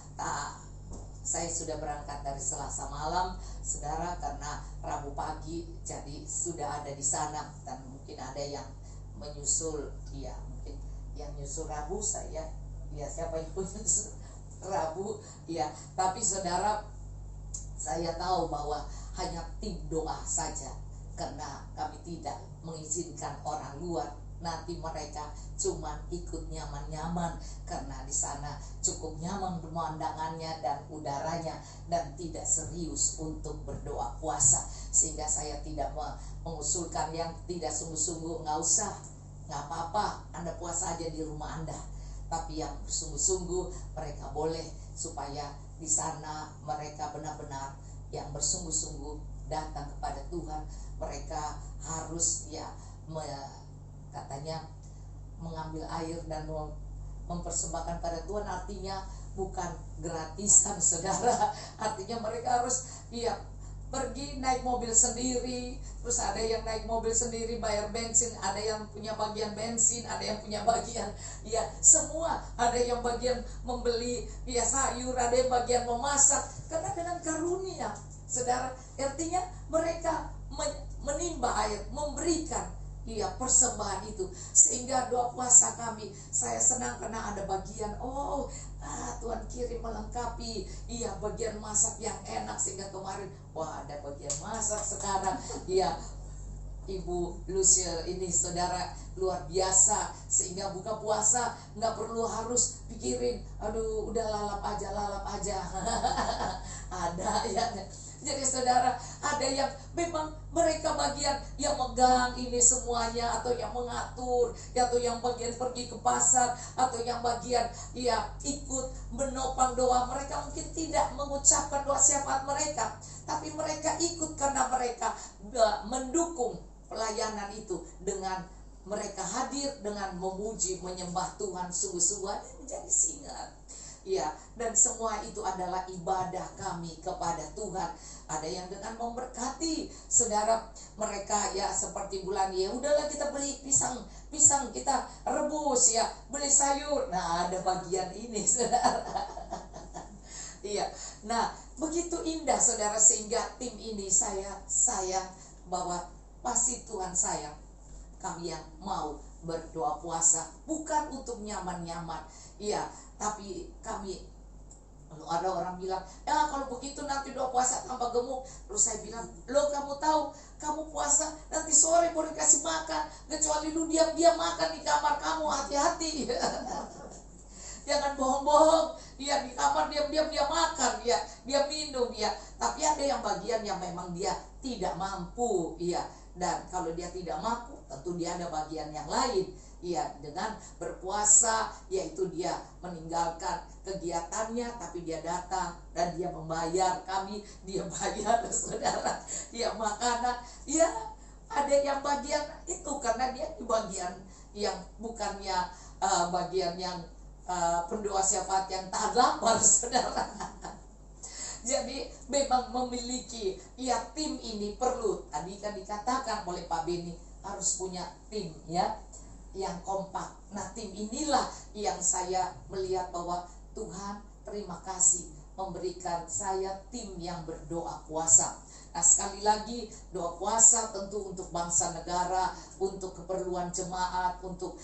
saya sudah berangkat dari Selasa malam, saudara, karena Rabu pagi, jadi sudah ada di sana. Dan mungkin ada yang menyusul, mungkin yang nyusul Rabu, siapa yang menyusul Rabu, tapi saudara, saya tahu bahwa hanya tim doa saja, karena kami tidak mengizinkan orang luar. Nanti mereka cuma ikut nyaman-nyaman, karena di sana cukup nyaman pemandangannya dan udaranya, dan tidak serius untuk berdoa puasa. Sehingga saya tidak mengusulkan yang tidak sungguh-sungguh, nggak usah, nggak apa-apa, Anda puasa aja di rumah Anda. Tapi yang bersungguh-sungguh mereka boleh, supaya di sana mereka benar-benar yang bersungguh-sungguh datang kepada Tuhan. Mereka harus katanya mengambil air dan mempersembahkan pada Tuhan, artinya bukan gratisan, saudara. Artinya mereka harus pergi naik mobil sendiri, terus ada yang naik mobil sendiri bayar bensin, ada yang punya bagian bensin, ada yang punya bagian semua, ada yang bagian membeli sayur, ada yang bagian memasak, karena dengan karunia, saudara. Artinya mereka menimba air, memberikan persembahan itu. Sehingga doa puasa kami, saya senang karena ada bagian Tuhan kirim melengkapi bagian masak yang enak. Sehingga kemarin ada bagian masak, sekarang Ibu Lucia ini, saudara, luar biasa. Sehingga buka puasa nggak perlu harus pikirin, aduh udah lalap aja ada Jadi saudara, ada yang memang mereka bagian yang megang ini semuanya, atau yang mengatur, atau yang bagian pergi ke pasar, atau yang bagian ikut menopang doa. Mereka mungkin tidak mengucapkan doa syafaat mereka, tapi mereka ikut karena mereka mendukung pelayanan itu dengan mereka hadir dengan memuji, menyembah Tuhan sungguh-sungguh, ada yang menjadi singa. Ya, dan semua itu adalah ibadah kami kepada Tuhan. Ada yang dengan memberkati saudara mereka, ya seperti bulan, ya udahlah kita beli pisang kita rebus, ya beli sayur. Nah, ada bagian ini saudara. Iya, nah begitu indah saudara, sehingga tim ini saya sayang bahwa pasti Tuhan sayang kami yang mau berdoa puasa, bukan untuk nyaman-nyaman, iya, tapi kami, lalu ada orang bilang, ya kalau begitu nanti doa puasa tambah gemuk. Terus saya bilang, lo kamu tahu, kamu puasa nanti sore boleh kasih makan, kecuali lu diam-diam makan di kamar kamu, hati-hati. Jangan bohong-bohong, dia di kamar diam-diam dia makan, dia minum, tapi ada yang bagian yang memang dia tidak mampu, dan kalau dia tidak mampu, tentu dia ada bagian yang lain, dengan berpuasa, yaitu dia meninggalkan kegiatannya, tapi dia datang dan dia membayar kami, dia bayar saudara, dia makanan, ada yang bagian itu karena dia di bagian yang bukannya bagian yang pendoa syafaat yang tahan lapar saudara. Jadi memang memiliki, tim ini perlu, tadi kan dikatakan oleh Pak Beni, harus punya tim yang kompak. Nah, tim inilah yang saya melihat bahwa Tuhan terima kasih memberikan saya tim yang berdoa puasa. Nah, sekali lagi, doa puasa tentu untuk bangsa negara, untuk keperluan jemaat, untuk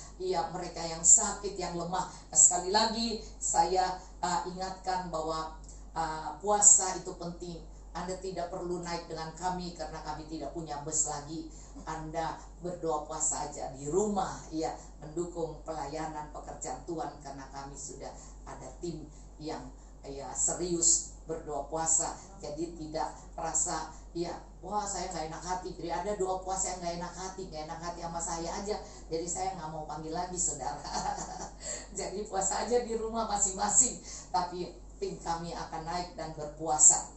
mereka yang sakit, yang lemah. Nah, sekali lagi saya ingatkan bahwa puasa itu penting. Anda tidak perlu naik dengan kami karena kami tidak punya bus lagi. Anda berdoa puasa aja di rumah, mendukung pelayanan pekerjaan Tuhan, karena kami sudah ada tim yang serius berdoa puasa. Jadi tidak rasa wah saya nggak enak hati. Jadi ada doa puasa yang nggak enak hati sama saya aja. Jadi saya nggak mau panggil lagi saudara. Jadi puasa aja di rumah masing-masing. Tapi tim kami akan naik dan berpuasa.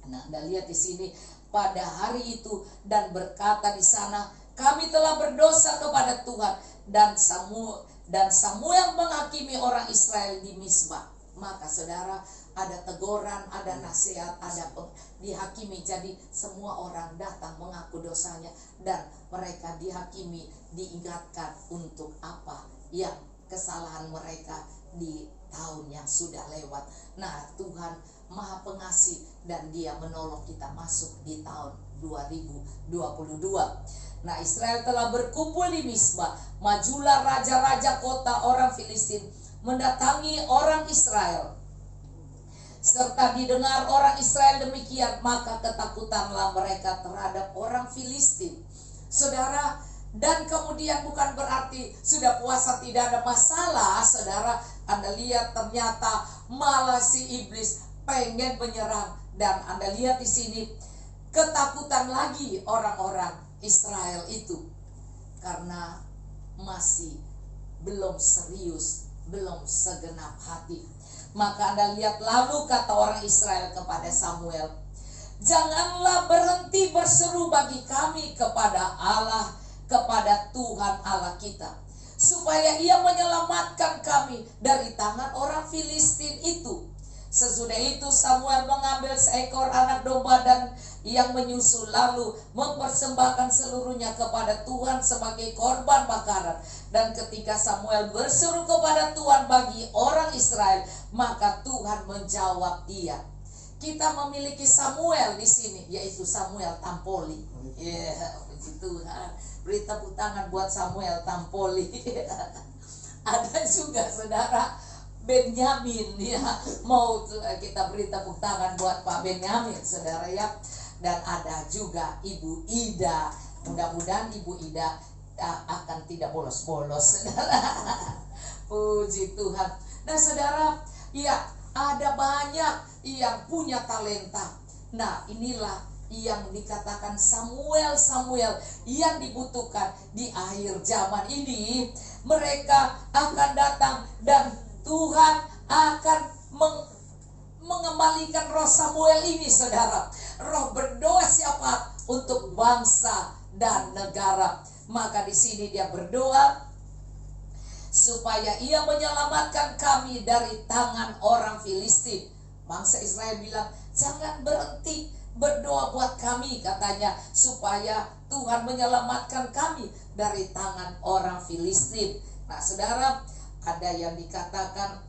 Nah, Anda lihat di sini pada hari itu dan berkata di sana, kami telah berdosa kepada Tuhan, dan Samuel menghakimi orang Israel di Misbah. Maka saudara, ada teguran, ada nasihat, ada dihakimi. Jadi semua orang datang mengaku dosanya, dan mereka dihakimi, diingatkan untuk apa yang kesalahan mereka di tahun yang sudah lewat. Nah, Tuhan Maha Pengasih dan Dia menolong kita masuk di tahun 2022. Nah, Israel telah berkumpul di Misbah. Majulah raja-raja kota orang Filistin mendatangi orang Israel. Serta didengar orang Israel demikian, maka ketakutanlah mereka terhadap orang Filistin. Saudara, dan kemudian bukan berarti sudah puasa tidak ada masalah, saudara. Anda lihat ternyata malah si iblis pengen menyerang, dan Anda lihat di sini ketakutan lagi orang-orang Israel itu karena masih belum serius, belum segenap hati. Maka Anda lihat, lalu kata orang Israel kepada Samuel, janganlah berhenti berseru bagi kami kepada Allah, kepada Tuhan Allah kita, supaya Ia menyelamatkan kami dari tangan orang Filistin itu. Sesudah itu Samuel mengambil seekor anak domba dan yang menyusul, lalu mempersembahkan seluruhnya kepada Tuhan sebagai korban bakaran. Dan ketika Samuel berseru kepada Tuhan bagi orang Israel, maka Tuhan menjawab dia. Kita memiliki Samuel di sini, yaitu Samuel Tampoli. Puji Tuhan. Beri tepuk tangan buat Samuel Tampoli. Ada juga saudara Benyamin, mau kita beri tepuk tangan buat Pak Benyamin saudara ya. Dan ada juga Ibu Ida. Mudah-mudahan Ibu Ida akan tidak bolos-bolos saudara. Puji Tuhan. Nah saudara, ada banyak yang punya talenta. Nah, inilah yang dikatakan Samuel yang dibutuhkan di akhir zaman ini. Mereka akan datang dan Tuhan akan mengembalikan roh Samuel ini saudara. Roh berdoa syafaat untuk bangsa dan negara. Maka di sini dia berdoa supaya ia menyelamatkan kami dari tangan orang Filistin. Bangsa Israel bilang, jangan berhenti berdoa buat kami, katanya, supaya Tuhan menyelamatkan kami dari tangan orang Filistin. Nah saudara, ada yang dikatakan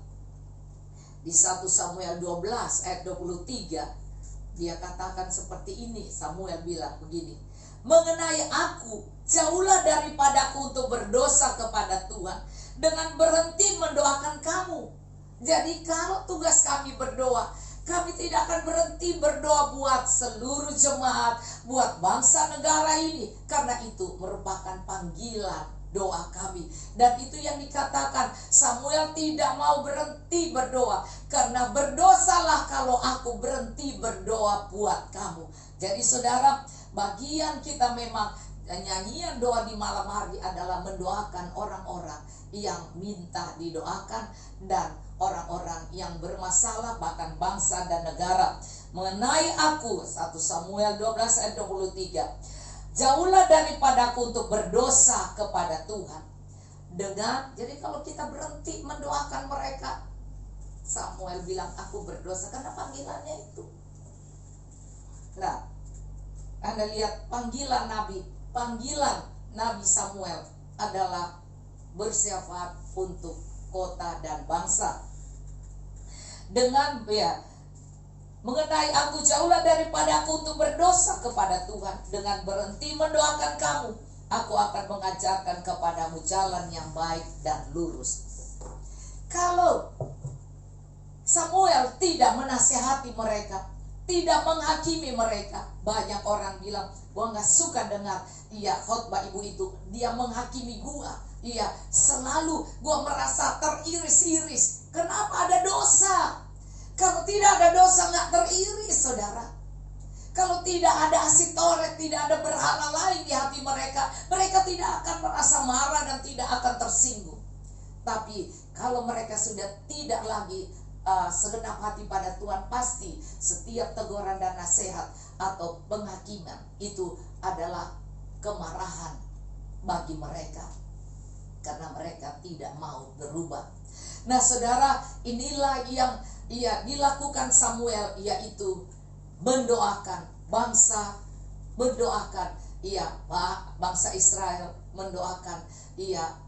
di 1 Samuel 12 ayat 23, dia katakan seperti ini. Samuel bilang begini, mengenai aku, jauhlah daripadaku untuk berdosa kepada Tuhan dengan berhenti mendoakan kamu. Jadi kalau tugas kami berdoa, kami tidak akan berhenti berdoa buat seluruh jemaat, buat bangsa negara ini, karena itu merupakan panggilan doa kami. Dan itu yang dikatakan, Samuel tidak mau berhenti berdoa, karena berdosalah kalau aku berhenti berdoa buat kamu. Jadi saudara, bagian kita memang nyanyian doa di malam hari adalah mendoakan orang-orang yang minta didoakan dan orang-orang yang bermasalah, bahkan bangsa dan negara. Mengenai aku, 1 Samuel 12 ayat 23, jauhlah daripadaku untuk berdosa kepada Tuhan. Jadi kalau kita berhenti mendoakan mereka, Samuel bilang aku berdosa karena panggilannya itu. Nah, Anda lihat panggilan Nabi Samuel adalah bersyafaat untuk kota dan bangsa. Mengenai aku, jauhlah daripada aku untuk berdosa kepada Tuhan. Dengan berhenti mendoakan kamu, aku akan mengajarkan kepadamu jalan yang baik dan lurus. Kalau Samuel tidak menasihati mereka, tidak menghakimi mereka, banyak orang bilang, gua gak suka dengar khotbah ibu itu, dia menghakimi gua. Selalu gua merasa teriris-iris. Kenapa ada dosa? Kalau tidak ada dosa gak teriris, saudara. Kalau tidak ada asitoret, tidak ada berhala lain di hati mereka, mereka tidak akan merasa marah dan tidak akan tersinggung. Tapi kalau mereka sudah tidak lagi segenap hati pada Tuhan, pasti setiap teguran dan nasihat atau penghakiman itu adalah kemarahan bagi mereka, karena mereka tidak mau berubah. Nah saudara, inilah yang dilakukan Samuel, yaitu mendoakan bangsa, bangsa Israel, mendoakan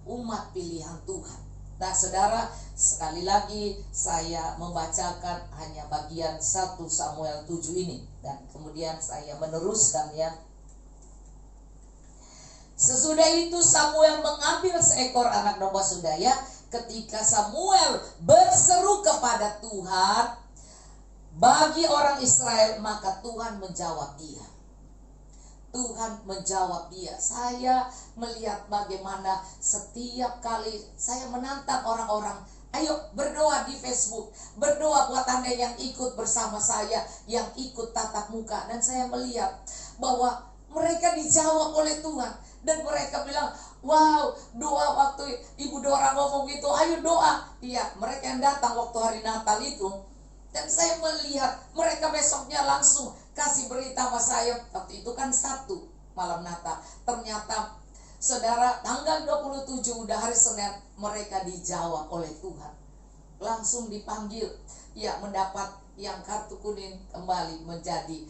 umat pilihan Tuhan. Nah saudara, sekali lagi saya membacakan hanya bagian 1 Samuel 7 ini, dan kemudian saya meneruskan ya. Sesudah itu Samuel mengambil seekor anak domba sundaya. Ketika Samuel berseru kepada Tuhan bagi orang Israel, maka Tuhan menjawab dia. Tuhan menjawab dia. Saya melihat bagaimana setiap kali saya menantang orang-orang, ayo berdoa di Facebook, berdoa buat Anda yang ikut bersama saya, yang ikut tatap muka. Dan saya melihat bahwa mereka dijawab oleh Tuhan. Dan mereka bilang, wow, doa waktu Ibu Dora ngomong gitu, ayo doa. Mereka yang datang waktu hari Natal itu. Dan saya melihat mereka besoknya langsung kasih berita sama saya. Waktu itu kan Sabtu malam Natal. Ternyata saudara, tanggal 27 udah hari Senin, mereka dijawab oleh Tuhan. Langsung dipanggil, mendapat yang kartu kuning kembali menjadi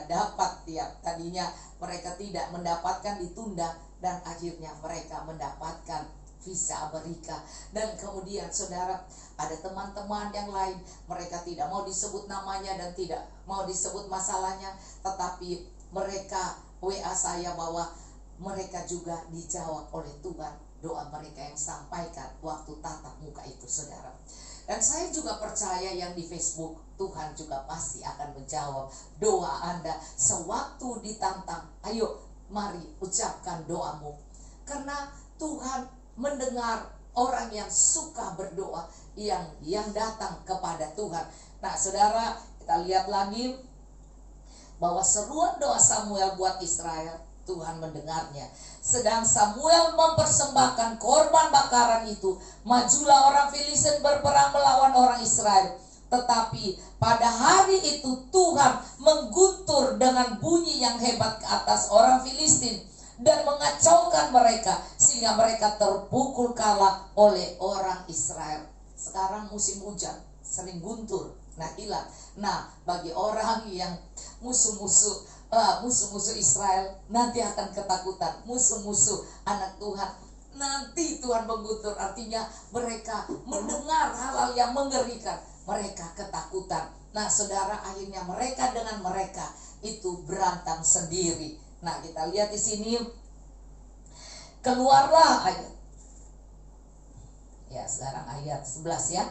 dapat. Tadinya mereka tidak mendapatkan, ditunda, dan akhirnya mereka mendapatkan visa Amerika. Dan kemudian saudara, ada teman-teman yang lain, mereka tidak mau disebut namanya dan tidak mau disebut masalahnya, tetapi mereka WA saya bahwa mereka juga dijawab oleh Tuhan doa mereka yang sampaikan waktu tatap muka itu, saudara. Dan saya juga percaya yang di Facebook, Tuhan juga pasti akan menjawab doa Anda sewaktu ditantang. Ayo, mari ucapkan doamu, karena Tuhan mendengar orang yang suka berdoa, yang datang kepada Tuhan. Nah saudara, kita lihat lagi bahwa seruan doa Samuel buat Israel, Tuhan mendengarnya. Sedang Samuel mempersembahkan korban bakaran itu, majulah orang Filistin berperang melawan orang Israel. Tetapi pada hari itu Tuhan mengguntur dengan bunyi yang hebat ke atas orang Filistin. dan mengacaukan mereka sehingga mereka terpukul kalah oleh orang Israel. Sekarang musim hujan, sering guntur, hilang. Bagi orang yang musuh-musuh Israel nanti akan ketakutan. Musuh-musuh anak Tuhan nanti Tuhan mengguntur, artinya mereka mendengar hal-hal yang mengerikan, mereka ketakutan. Saudara, akhirnya mereka dengan mereka itu berantem sendiri. Kita lihat di sini, keluarlah ayat. Ya, sekarang ayat 11 ya.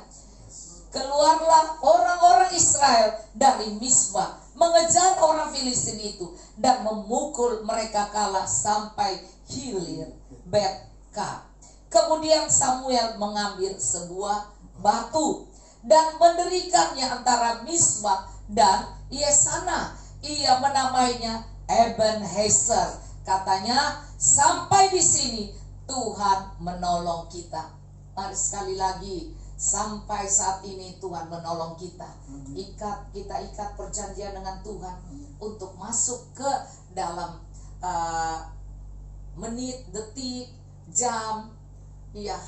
Keluarlah orang-orang Israel dari Mispa, mengejar orang Filistin itu dan memukul mereka kalah sampai hilir Betka. Kemudian Samuel mengambil sebuah batu dan mendirikannya antara Mispa dan Yesana. Ia menamainya Ebenezer. Katanya, sampai di sini Tuhan menolong kita. Mari sekali lagi, sampai saat ini Tuhan menolong kita. Kita ikat perjanjian dengan Tuhan untuk masuk ke dalam menit, detik, jam,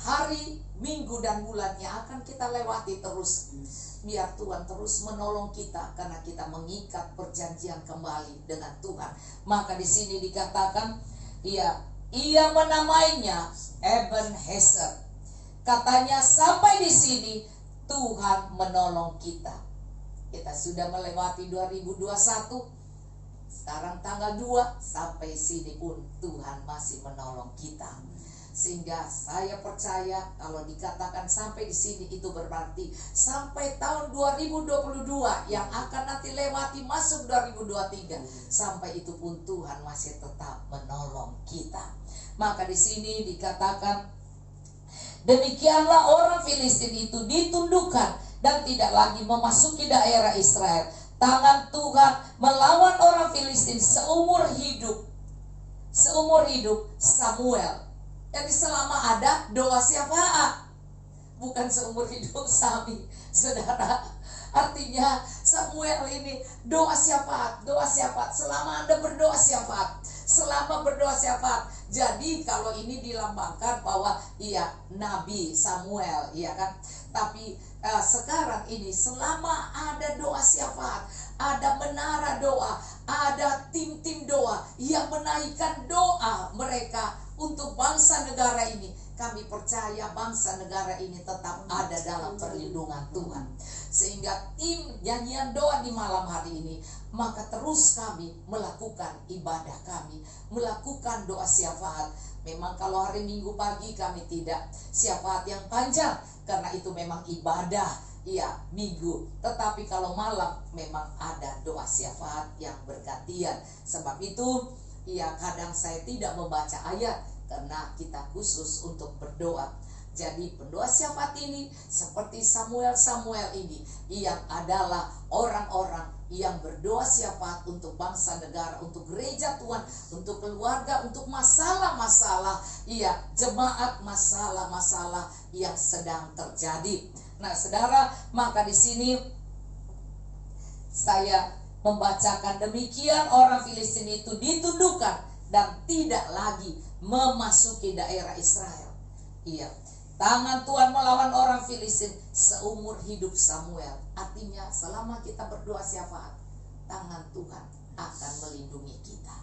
hari, minggu, dan bulan yang akan kita lewati terus. Biar Tuhan terus menolong kita karena kita mengikat perjanjian kembali dengan Tuhan. Maka di sini dikatakan, ia menamainya Ebenezer. Katanya, sampai di sini Tuhan menolong kita. Kita sudah melewati 2021. Sekarang tanggal 2, sampai sini pun Tuhan masih menolong kita. Sehingga saya percaya kalau dikatakan sampai di sini, itu berarti sampai tahun 2022 yang akan nanti lewati masuk 2023, sampai itu pun Tuhan masih tetap menolong kita. Maka di sini dikatakan, demikianlah orang Filistin itu ditundukkan dan tidak lagi memasuki daerah Israel. Tangan Tuhan melawan orang Filistin seumur hidup Samuel. Jadi selama ada doa syafaat, bukan seumur hidup Sami, saudara. Artinya Samuel ini doa syafaat, selama Anda berdoa syafaat, selama berdoa syafaat. Jadi kalau ini dilambangkan bahwa Nabi Samuel, kan? Tapi sekarang ini selama ada doa syafaat, ada menara doa, ada tim-tim doa yang menaikkan doa mereka untuk bangsa negara ini, kami percaya bangsa negara ini tetap ada dalam perlindungan Tuhan. Sehingga tim nyanyian doa di malam hari ini, maka terus kami melakukan ibadah kami, melakukan doa syafaat. Memang kalau hari Minggu pagi kami tidak syafaat yang panjang, karena itu memang ibadah Minggu. Tetapi kalau malam memang ada doa syafaat yang bergantian. Sebab itu kadang saya tidak membaca ayat karena kita khusus untuk berdoa. Jadi pendoa syafaat ini seperti Samuel ini yang adalah orang-orang yang berdoa syafaat untuk bangsa negara, untuk gereja Tuhan, untuk keluarga, untuk masalah-masalah jemaat, masalah-masalah yang sedang terjadi. Saudara, maka di sini saya membacakan demikian, orang Filistin itu ditundukkan dan tidak lagi memasuki daerah Israel. Tangan Tuhan melawan orang Filistin seumur hidup Samuel. Artinya selama kita berdoa syafaat, tangan Tuhan akan melindungi kita.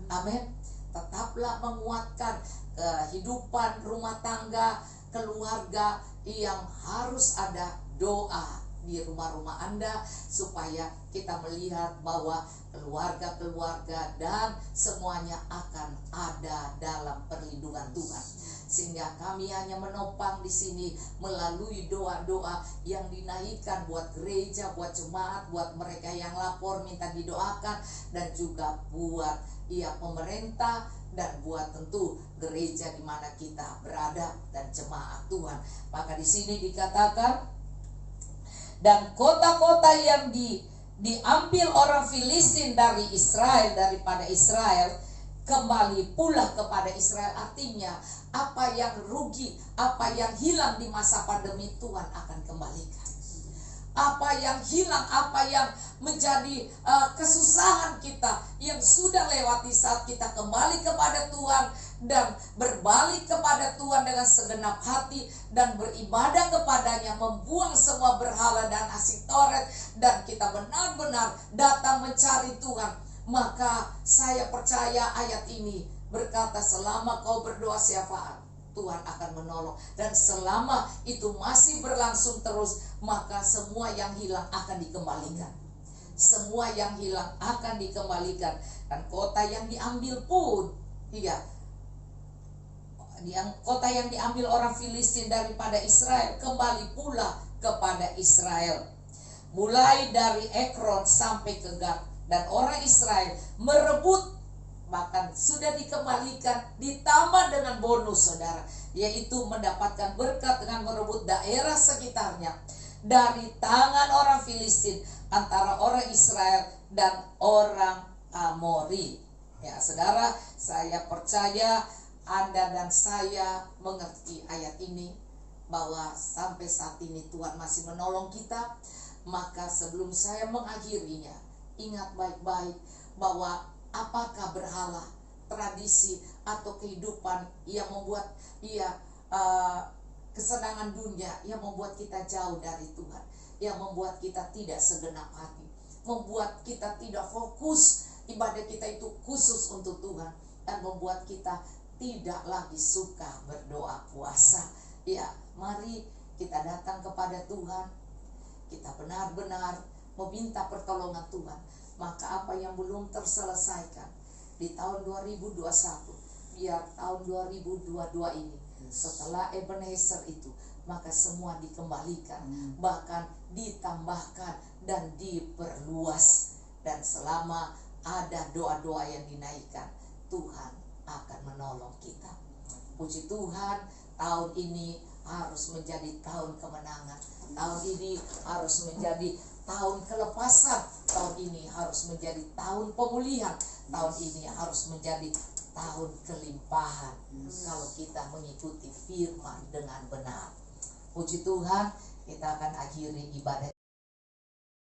Amin. Tetaplah menguatkan kehidupan rumah tangga, keluarga, yang harus ada doa di rumah-rumah Anda, supaya kita melihat bahwa keluarga-keluarga dan semuanya akan ada dalam perlindungan Tuhan. Sehingga kami hanya menopang di sini melalui doa-doa yang dinaikkan buat gereja, buat jemaat, buat mereka yang lapor minta didoakan, dan juga buat pemerintah, dan buat tentu gereja di mana kita berada dan jemaat Tuhan. Maka di sini dikatakan, dan kota-kota yang diambil orang Filistin dari Israel, daripada Israel, kembali pula kepada Israel. Artinya apa yang rugi, apa yang hilang di masa pandemi, Tuhan akan kembalikan. apa yang hilang, apa yang menjadi kesusahan kita yang sudah lewati, saat kita kembali kepada Tuhan dan berbalik kepada Tuhan dengan segenap hati dan beribadah kepadanya, membuang semua berhala dan asitoret, dan kita benar-benar datang mencari Tuhan. Maka saya percaya ayat ini berkata, selama kau berdoa syafaat, Tuhan akan menolong. Dan selama itu masih berlangsung terus, maka semua yang hilang akan dikembalikan. Semua yang hilang akan dikembalikan. Dan kota yang diambil pun, kota yang diambil orang Filistin daripada Israel kembali pula kepada Israel. Mulai dari Ekron sampai ke Gat. Dan orang Israel merebut, bahkan sudah dikembalikan, ditambah dengan bonus, saudara, yaitu mendapatkan berkat dengan merebut daerah sekitarnya dari tangan orang Filistin, antara orang Israel dan orang Amori. Ya, saudara, saya percaya Anda dan saya mengerti ayat ini, bahwa sampai saat ini Tuhan masih menolong kita. Maka sebelum saya mengakhirinya, ingat baik-baik bahwa apakah berhala, tradisi, atau kehidupan yang membuat kesenangan dunia yang membuat kita jauh dari Tuhan, yang membuat kita tidak segenap hati, membuat kita tidak fokus ibadah kita itu khusus untuk Tuhan, dan membuat kita tidak lagi suka berdoa puasa. Ya, mari kita datang kepada Tuhan, kita benar-benar meminta pertolongan Tuhan. Maka apa yang belum terselesaikan di tahun 2021, biar tahun 2022 ini, setelah Ebenezer itu, maka semua dikembalikan, bahkan ditambahkan dan diperluas. Dan selama ada doa-doa yang dinaikkan, Tuhan akan menolong kita. Puji Tuhan, tahun ini harus menjadi tahun kemenangan. Tahun ini harus menjadi tahun kelepasan. Tahun ini harus menjadi tahun pemulihan. Tahun ini harus menjadi tahun kelimpahan, kalau kita mengikuti firman dengan benar. Puji Tuhan, kita akan akhiri ibadah